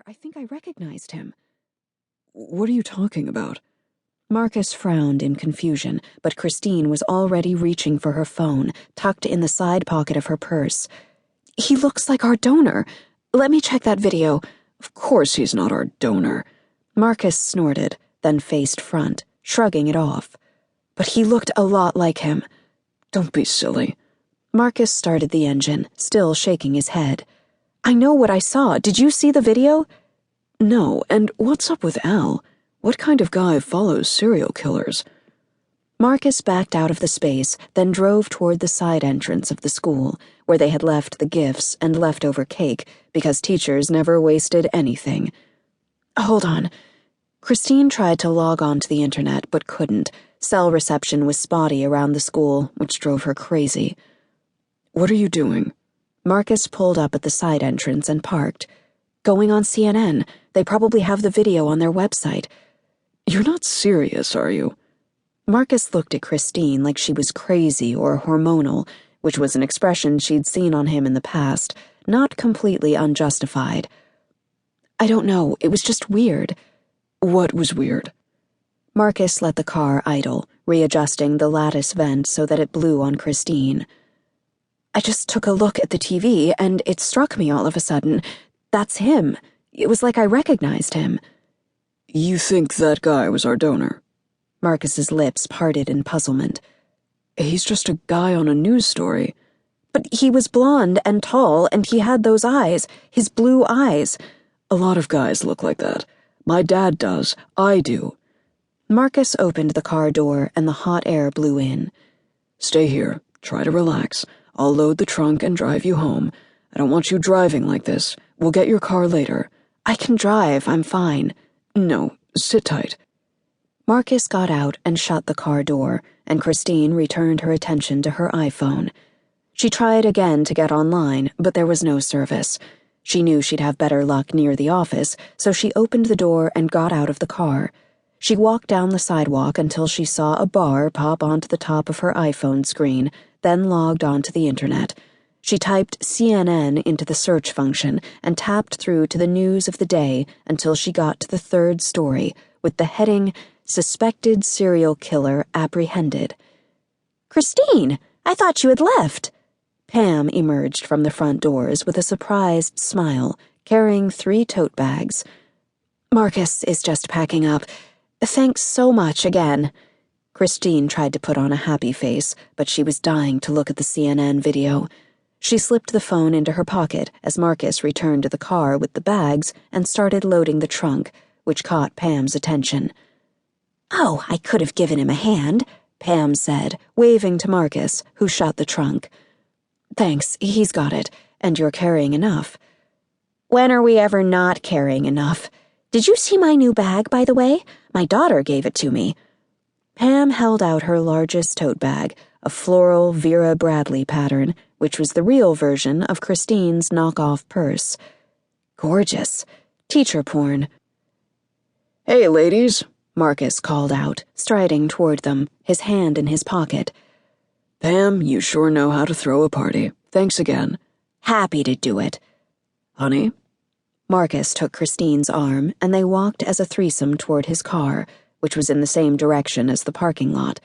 swear, I think I recognized him. What are you talking about? Marcus frowned in confusion, but Christine was already reaching for her phone, tucked in the side pocket of her purse. He looks like our donor. Let me check that video. Of course he's not our donor. Marcus snorted, then faced front, shrugging it off. But he looked a lot like him. Don't be silly. Marcus started the engine, still shaking his head. I know what I saw. Did you see the video? No, and what's up with Al? What kind of guy follows serial killers? Marcus backed out of the space, then drove toward the side entrance of the school, where they had left the gifts and leftover cake, because teachers never wasted anything. Hold on. Christine tried to log on to the internet, but couldn't. Cell reception was spotty around the school, which drove her crazy. What are you doing? Marcus pulled up at the side entrance and parked. Going on CNN. They probably have the video on their website. You're not serious, are you? Marcus looked at Christine like she was crazy or hormonal, which was an expression she'd seen on him in the past, not completely unjustified. I don't know, it was just weird. What was weird? Marcus let the car idle, readjusting the lattice vent so that it blew on Christine. I just took a look at the TV, and it struck me all of a sudden. That's him. It was like I recognized him. You think that guy was our donor? Marcus's lips parted in puzzlement. He's just a guy on a news story. But he was blond and tall, and he had those eyes, his blue eyes. A lot of guys look like that. My dad does. I do. Marcus opened the car door, and the hot air blew in. Stay here. Try to relax. I'll load the trunk and drive you home. I don't want you driving like this. We'll get your car later. I can drive. I'm fine. No, sit tight. Marcus got out and shut the car door, and Christine returned her attention to her iPhone. She tried again to get online, but there was no service. She knew she'd have better luck near the office, so she opened the door and got out of the car. She walked down the sidewalk until she saw a bar pop onto the top of her iPhone screen, then logged onto the internet. She typed CNN into the search function and tapped through to the news of the day until she got to the third story, with the heading, Suspected Serial Killer Apprehended. Christine, I thought you had left. Pam emerged from the front doors with a surprised smile, carrying 3 tote bags. Marcus is just packing up. Thanks so much again. Christine tried to put on a happy face, but she was dying to look at the CNN video. She slipped the phone into her pocket as Marcus returned to the car with the bags and started loading the trunk, which caught Pam's attention. Oh, I could have given him a hand, Pam said, waving to Marcus, who shut the trunk. Thanks, he's got it, and you're carrying enough. When are we ever not carrying enough? Did you see my new bag, by the way? My daughter gave it to me. Pam held out her largest tote bag, a floral Vera Bradley pattern, which was the real version of Christine's knockoff purse. Gorgeous. Teacher porn. Hey, ladies, Marcus called out, striding toward them, his hand in his pocket. Pam, you sure know how to throw a party. Thanks again. Happy to do it. Honey? Marcus took Christine's arm, and they walked as a threesome toward his car, which was in the same direction as the parking lot.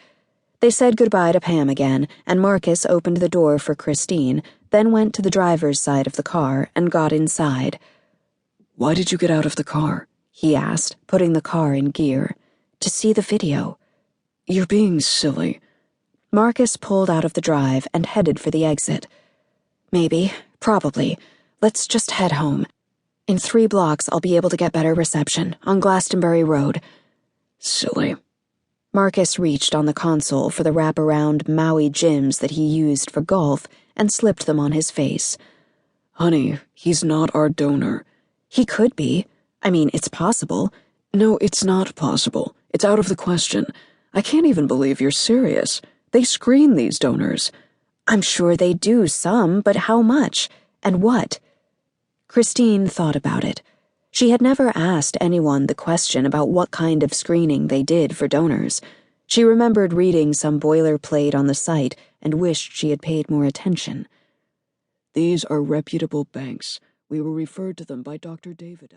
They said goodbye to Pam again, and Marcus opened the door for Christine, then went to the driver's side of the car and got inside. Why did you get out of the car? He asked, putting the car in gear. To see the video. You're being silly. Marcus pulled out of the drive and headed for the exit. Maybe, probably. Let's just head home. In 3 blocks, I'll be able to get better reception, on Glastonbury Road. Silly. Marcus reached on the console for the wraparound Maui gyms that he used for golf and slipped them on his face. Honey, he's not our donor. He could be. I mean, it's possible. No, it's not possible. It's out of the question. I can't even believe you're serious. They screen these donors. I'm sure they do some, but how much? And what? Christine thought about it. She had never asked anyone the question about what kind of screening they did for donors. She remembered reading some boilerplate on the site and wished she had paid more attention. These are reputable banks. We were referred to them by Dr. David.